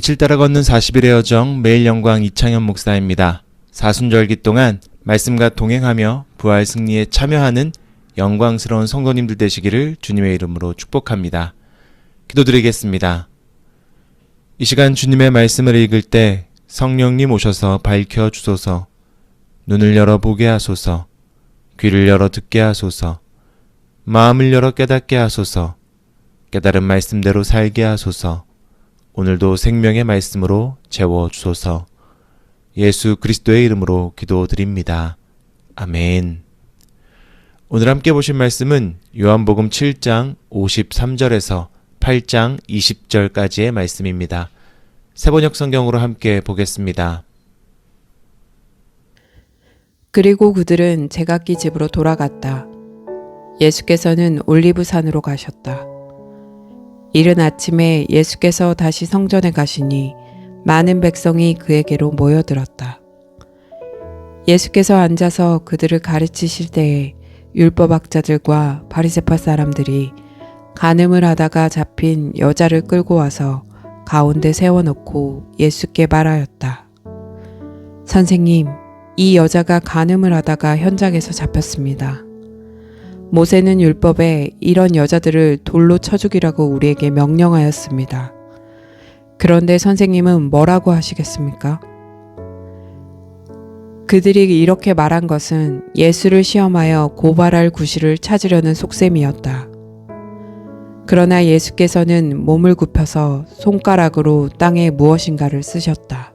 빛을 따라 걷는 40일의 여정 매일 영광 이창현 목사입니다. 사순절기 동안 말씀과 동행하며 부활 승리에 참여하는 영광스러운 성도님들 되시기를 주님의 이름으로 축복합니다. 기도드리겠습니다. 이 시간 주님의 말씀을 읽을 때 성령님 오셔서 밝혀주소서, 눈을 열어 보게 하소서, 귀를 열어 듣게 하소서, 마음을 열어 깨닫게 하소서, 깨달은 말씀대로 살게 하소서, 오늘도 생명의 말씀으로 채워주소서. 예수 그리스도의 이름으로 기도드립니다. 아멘. 오늘 함께 보실 말씀은 요한복음 7장 53절에서 8장 20절까지의 말씀입니다. 세번역 성경으로 함께 보겠습니다. 그리고 그들은 제각기 집으로 돌아갔다. 예수께서는 올리브산으로 가셨다. 이른 아침에 예수께서 다시 성전에 가시니 많은 백성이 그에게로 모여들었다. 예수께서 앉아서 그들을 가르치실 때에 율법학자들과 바리새파 사람들이 간음을 하다가 잡힌 여자를 끌고 와서 가운데 세워놓고 예수께 말하였다. 선생님, 이 여자가 간음을 하다가 현장에서 잡혔습니다. 모세는 율법에 이런 여자들을 돌로 쳐 죽이라고 우리에게 명령하였습니다. 그런데 선생님은 뭐라고 하시겠습니까? 그들이 이렇게 말한 것은 예수를 시험하여 고발할 구실을 찾으려는 속셈이었다. 그러나 예수께서는 몸을 굽혀서 손가락으로 땅에 무엇인가를 쓰셨다.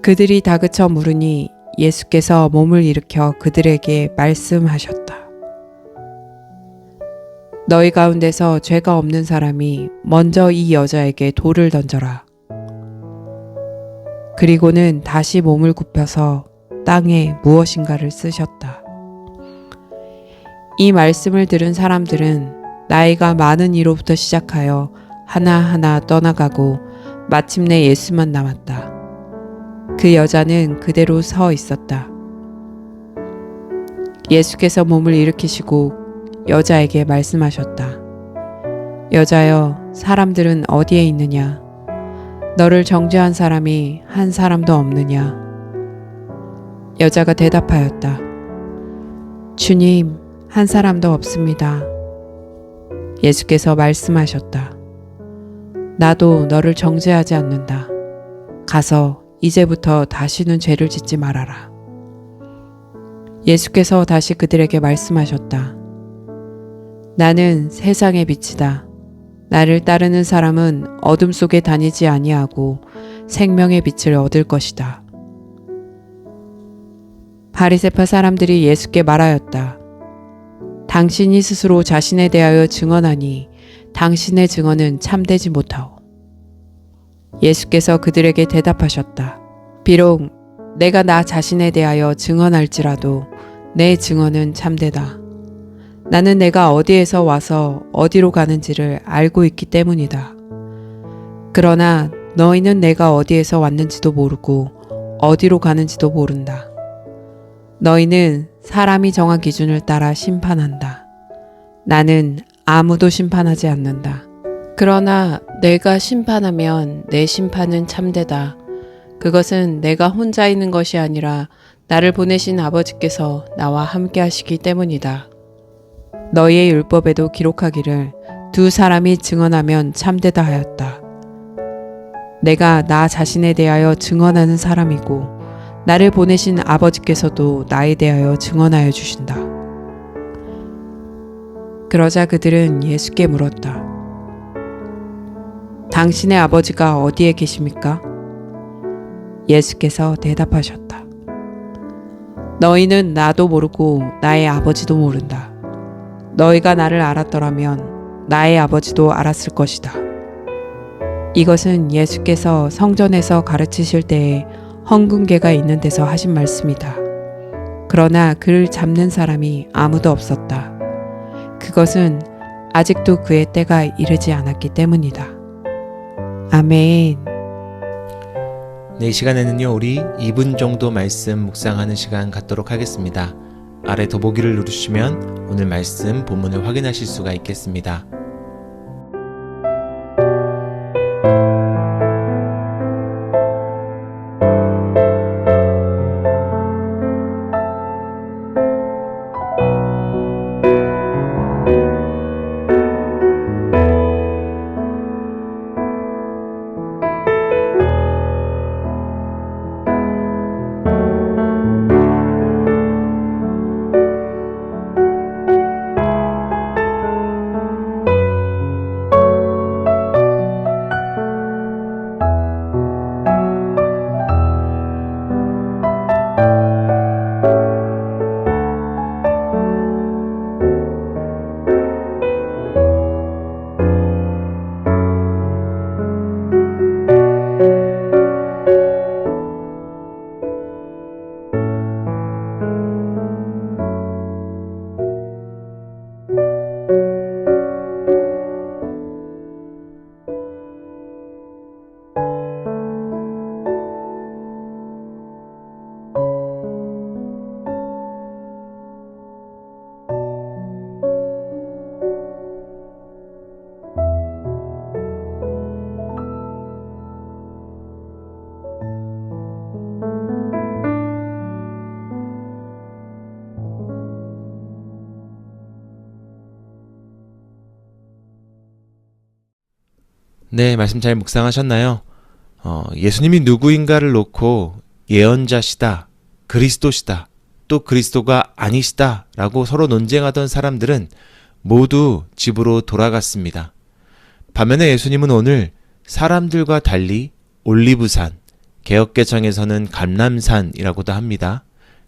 그들이 다그쳐 물으니 예수께서 몸을 일으켜 그들에게 말씀하셨다. 너희 가운데서 죄가 없는 사람이 먼저 이 여자에게 돌을 던져라. 그리고는 다시 몸을 굽혀서 땅에 무엇인가를 쓰셨다. 이 말씀을 들은 사람들은 나이가 많은 이로부터 시작하여 하나하나 떠나가고 마침내 예수만 남았다. 그 여자는 그대로 서 있었다. 예수께서 몸을 일으키시고 여자에게 말씀하셨다. 여자여, 사람들은 어디에 있느냐? 너를 정죄한 사람이 한 사람도 없느냐? 여자가 대답하였다. 주님, 한 사람도 없습니다. 예수께서 말씀하셨다. 나도 너를 정죄하지 않는다. 가서 이제부터 다시는 죄를 짓지 말아라. 예수께서 다시 그들에게 말씀하셨다. 나는 세상의 빛이다. 나를 따르는 사람은 어둠 속에 다니지 아니하고 생명의 빛을 얻을 것이다. 바리새파 사람들이 예수께 말하였다. 당신이 스스로 자신에 대하여 증언하니 당신의 증언은 참되지 못하오. 예수께서 그들에게 대답하셨다. 비록 내가 나 자신에 대하여 증언할지라도 내 증언은 참되다. 나는 내가 어디에서 와서 어디로 가는지를 알고 있기 때문이다. 그러나 너희는 내가 어디에서 왔는지도 모르고 어디로 가는지도 모른다. 너희는 사람이 정한 기준을 따라 심판한다. 나는 아무도 심판하지 않는다. 그러나 내가 심판하면 내 심판은 참되다. 그것은 내가 혼자 있는 것이 아니라 나를 보내신 아버지께서 나와 함께 하시기 때문이다. 너희의 율법에도 기록하기를 두 사람이 증언하면 참되다 하였다. 내가 나 자신에 대하여 증언하는 사람이고 나를 보내신 아버지께서도 나에 대하여 증언하여 주신다. 그러자 그들은 예수께 물었다. 당신의 아버지가 어디에 계십니까? 예수께서 대답하셨다. 너희는 나도 모르고 나의 아버지도 모른다. 너희가 나를 알았더라면 나의 아버지도 알았을 것이다. 이것은 예수께서 성전에서 가르치실 때에 헌금궤가 있는 데서 하신 말씀이다. 그러나 그를 잡는 사람이 아무도 없었다. 그것은 아직도 그의 때가 이르지 않았기 때문이다. 아멘. 네, 이 시간에는요, 우리 2분 정도 말씀 묵상하는 시간 갖도록 하겠습니다. 아래 더보기를 누르시면 오늘 말씀 본문을 확인하실 수가 있겠습니다. 네, 말씀 잘 묵상하셨나요? 예수님이 누구인가를 놓고 예언자시다, 그리스도시다, 또 그리스도가 아니시다 라고 서로 논쟁하던 사람들은 모두 집으로 돌아갔습니다. 반면에 예수님은 오늘 사람들과 달리 올리브산, 개역개정에서는 감람산이라고도 합니다.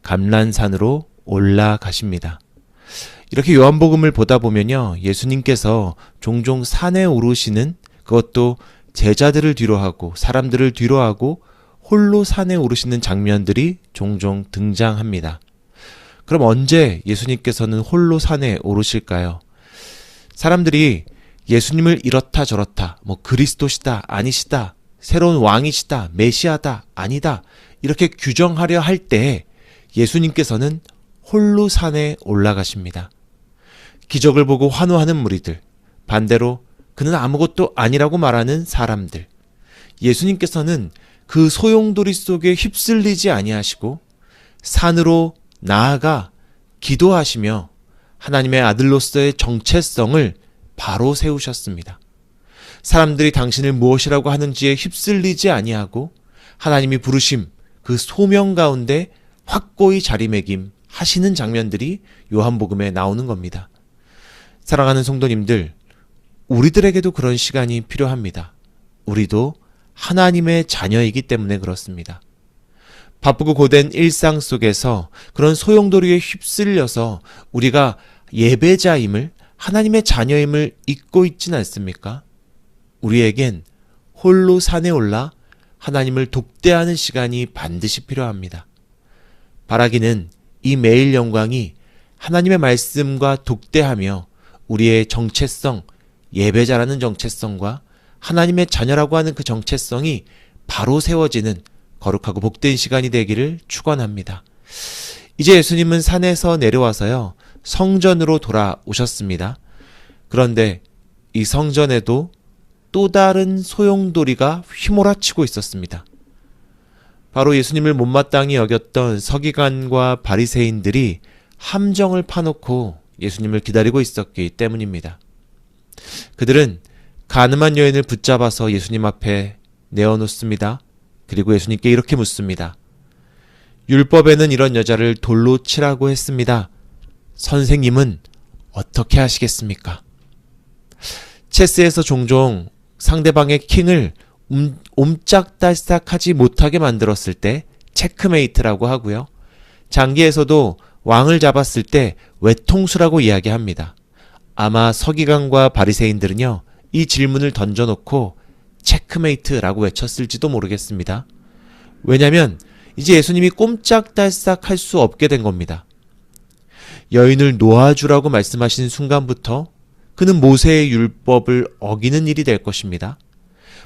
감람산으로 올라가십니다. 이렇게 요한복음을 보다 보면요, 예수님께서 종종 산에 오르시는, 그것도 제자들을 뒤로하고 사람들을 뒤로하고 홀로 산에 오르시는 장면들이 종종 등장합니다. 그럼 언제 예수님께서는 홀로 산에 오르실까요? 사람들이 예수님을 이렇다 저렇다, 그리스도시다, 아니시다, 새로운 왕이시다, 메시아다, 아니다, 이렇게 규정하려 할 때 예수님께서는 홀로 산에 올라가십니다. 기적을 보고 환호하는 무리들, 반대로 그는 아무것도 아니라고 말하는 사람들, 예수님께서는 그 소용돌이 속에 휩쓸리지 아니하시고 산으로 나아가 기도하시며 하나님의 아들로서의 정체성을 바로 세우셨습니다. 사람들이 당신을 무엇이라고 하는지에 휩쓸리지 아니하고 하나님이 부르심, 그 소명 가운데 확고히 자리매김 하시는 장면들이 요한복음에 나오는 겁니다. 사랑하는 성도님들, 우리들에게도 그런 시간이 필요합니다. 우리도 하나님의 자녀이기 때문에 그렇습니다. 바쁘고 고된 일상 속에서 그런 소용돌이에 휩쓸려서 우리가 예배자임을, 하나님의 자녀임을 잊고 있진 않습니까? 우리에겐 홀로 산에 올라 하나님을 독대하는 시간이 반드시 필요합니다. 바라기는 이 매일 영광이 하나님의 말씀과 독대하며 우리의 정체성, 예배자라는 정체성과 하나님의 자녀라고 하는 그 정체성이 바로 세워지는 거룩하고 복된 시간이 되기를 축원합니다. 이제 예수님은 산에서 내려와서요, 성전으로 돌아오셨습니다. 그런데 이 성전에도 또 다른 소용돌이가 휘몰아치고 있었습니다. 바로 예수님을 못마땅히 여겼던 서기관과 바리새인들이 함정을 파놓고 예수님을 기다리고 있었기 때문입니다. 그들은 가늠한 여인을 붙잡아서 예수님 앞에 내어놓습니다. 그리고 예수님께 이렇게 묻습니다. 율법에는 이런 여자를 돌로 치라고 했습니다. 선생님은 어떻게 하시겠습니까? 체스에서 종종 상대방의 킹을 옴짝달싹하지 못하게 만들었을 때 체크메이트라고 하고요. 장기에서도 왕을 잡았을 때 외통수라고 이야기합니다. 아마 서기관과 바리새인들은요, 이 질문을 던져놓고 체크메이트라고 외쳤을지도 모르겠습니다. 왜냐하면 이제 예수님이 꼼짝달싹 할 수 없게 된 겁니다. 여인을 놓아주라고 말씀하신 순간부터 그는 모세의 율법을 어기는 일이 될 것입니다.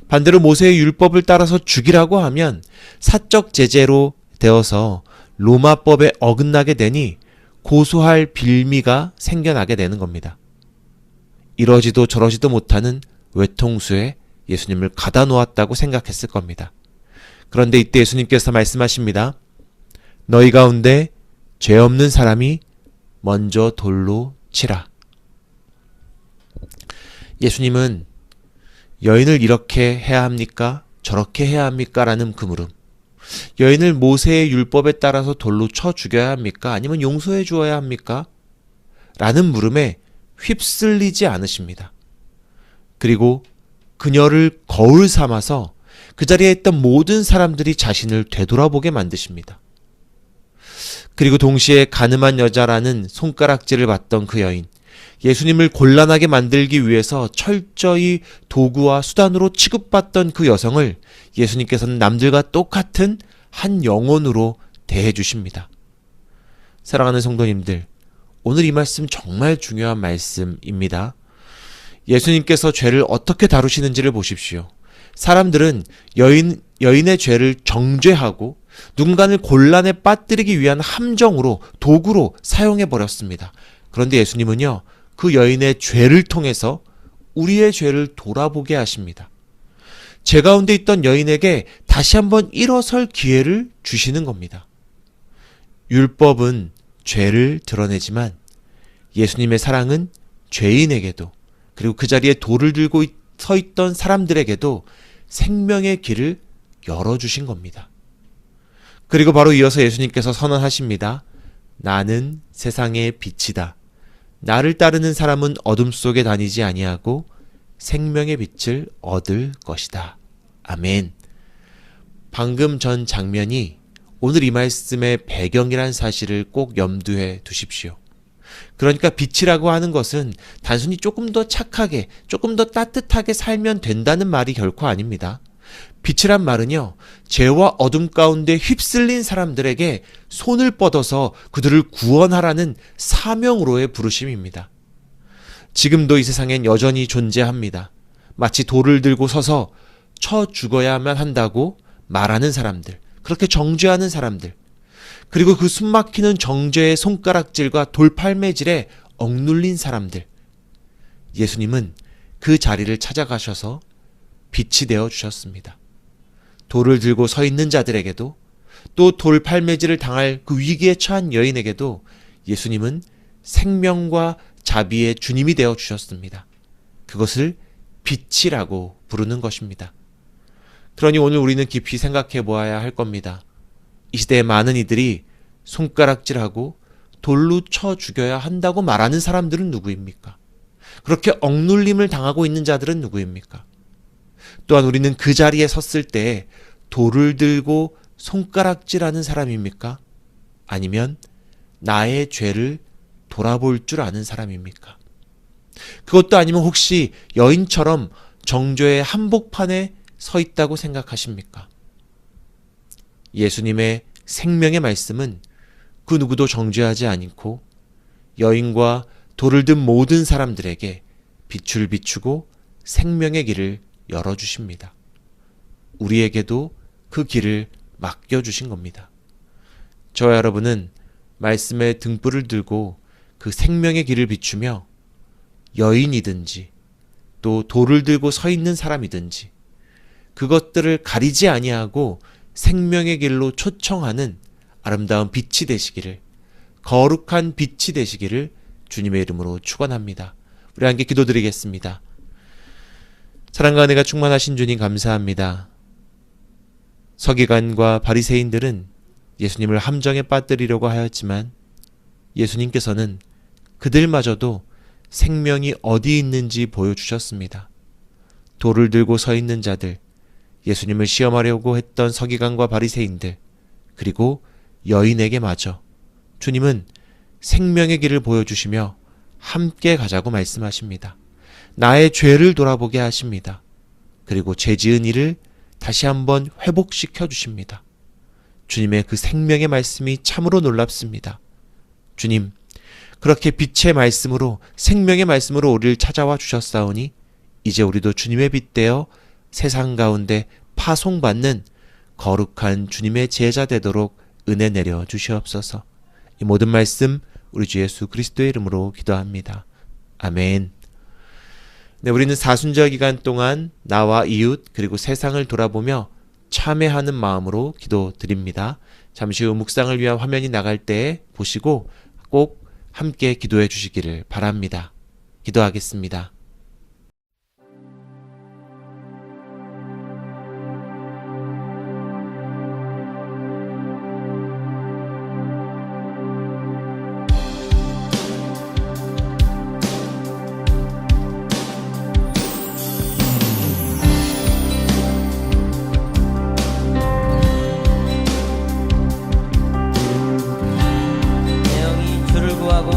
반대로 모세의 율법을 따라서 죽이라고 하면 사적 제재로 되어서 로마법에 어긋나게 되니 고소할 빌미가 생겨나게 되는 겁니다. 이러지도 저러지도 못하는 외통수에 예수님을 가다 놓았다고 생각했을 겁니다. 그런데 이때 예수님께서 말씀하십니다. 너희 가운데 죄 없는 사람이 먼저 돌로 치라. 예수님은 여인을 이렇게 해야 합니까? 저렇게 해야 합니까? 라는 그 물음. 여인을 모세의 율법에 따라서 돌로 쳐 죽여야 합니까? 아니면 용서해 주어야 합니까? 라는 물음에 휩쓸리지 않으십니다. 그리고 그녀를 거울 삼아서 그 자리에 있던 모든 사람들이 자신을 되돌아보게 만드십니다. 그리고 동시에 가늠한 여자라는 손가락질을 받던 그 여인, 예수님을 곤란하게 만들기 위해서 철저히 도구와 수단으로 취급받던 그 여성을 예수님께서는 남들과 똑같은 한 영혼으로 대해 주십니다. 사랑하는 성도님들, 오늘 이 말씀 정말 중요한 말씀입니다. 예수님께서 죄를 어떻게 다루시는지를 보십시오. 사람들은 여인의 죄를 정죄하고 누군가를 곤란에 빠뜨리기 위한 함정으로, 도구로 사용해버렸습니다. 그런데 예수님은요, 그 여인의 죄를 통해서 우리의 죄를 돌아보게 하십니다. 죄 가운데 있던 여인에게 다시 한번 일어설 기회를 주시는 겁니다. 율법은 죄를 드러내지만 예수님의 사랑은 죄인에게도, 그리고 그 자리에 돌을 들고 서 있던 사람들에게도 생명의 길을 열어주신 겁니다. 그리고 바로 이어서 예수님께서 선언하십니다. 나는 세상의 빛이다. 나를 따르는 사람은 어둠 속에 다니지 아니하고 생명의 빛을 얻을 것이다. 아멘. 방금 전 장면이 오늘 이 말씀의 배경이란 사실을 꼭 염두에 두십시오. 그러니까 빛이라고 하는 것은 단순히 조금 더 착하게, 조금 더 따뜻하게 살면 된다는 말이 결코 아닙니다. 빛이란 말은요, 죄와 어둠 가운데 휩쓸린 사람들에게 손을 뻗어서 그들을 구원하라는 사명으로의 부르심입니다. 지금도 이 세상엔 여전히 존재합니다. 마치 돌을 들고 서서 쳐 죽어야만 한다고 말하는 사람들, 그렇게 정죄하는 사람들, 그리고 그 숨막히는 정죄의 손가락질과 돌팔매질에 억눌린 사람들. 예수님은 그 자리를 찾아가셔서 빛이 되어 주셨습니다. 돌을 들고 서 있는 자들에게도, 또 돌팔매질을 당할 그 위기에 처한 여인에게도 예수님은 생명과 자비의 주님이 되어 주셨습니다. 그것을 빛이라고 부르는 것입니다. 그러니 오늘 우리는 깊이 생각해 보아야 할 겁니다. 이 시대의 많은 이들이 손가락질하고 돌로 쳐 죽여야 한다고 말하는 사람들은 누구입니까? 그렇게 억눌림을 당하고 있는 자들은 누구입니까? 또한 우리는 그 자리에 섰을 때 돌을 들고 손가락질하는 사람입니까? 아니면 나의 죄를 돌아볼 줄 아는 사람입니까? 그것도 아니면 혹시 여인처럼 정죄의 한복판에 서 있다고 생각하십니까? 예수님의 생명의 말씀은 그 누구도 정죄하지 않고 여인과 돌을 든 모든 사람들에게 빛을 비추고 생명의 길을 열어주십니다. 우리에게도 그 길을 맡겨주신 겁니다. 저와 여러분은 말씀의 등불을 들고 그 생명의 길을 비추며 여인이든지 또 돌을 들고 서 있는 사람이든지 그것들을 가리지 아니하고 생명의 길로 초청하는 아름다운 빛이 되시기를, 거룩한 빛이 되시기를 주님의 이름으로 축원합니다. 우리 함께 기도드리겠습니다. 사랑과 은혜가 충만하신 주님 감사합니다. 서기관과 바리새인들은 예수님을 함정에 빠뜨리려고 하였지만 예수님께서는 그들마저도 생명이 어디 있는지 보여주셨습니다. 돌을 들고 서 있는 자들, 예수님을 시험하려고 했던 서기관과 바리새인들, 그리고 여인에게 마저 주님은 생명의 길을 보여주시며 함께 가자고 말씀하십니다. 나의 죄를 돌아보게 하십니다. 그리고 죄 지은 이를 다시 한번 회복시켜 주십니다. 주님의 그 생명의 말씀이 참으로 놀랍습니다. 주님, 그렇게 빛의 말씀으로, 생명의 말씀으로 우리를 찾아와 주셨사오니 이제 우리도 주님의 빛 되어 세상 가운데 파송받는 거룩한 주님의 제자 되도록 은혜 내려 주시옵소서. 이 모든 말씀 우리 주 예수 그리스도의 이름으로 기도합니다. 아멘. 네, 우리는 사순절 기간 동안 나와 이웃 그리고 세상을 돌아보며 참회하는 마음으로 기도드립니다. 잠시 후 묵상을 위한 화면이 나갈 때 보시고 꼭 함께 기도해 주시기를 바랍니다. 기도하겠습니다. 내 영이 주를 구하고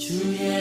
주의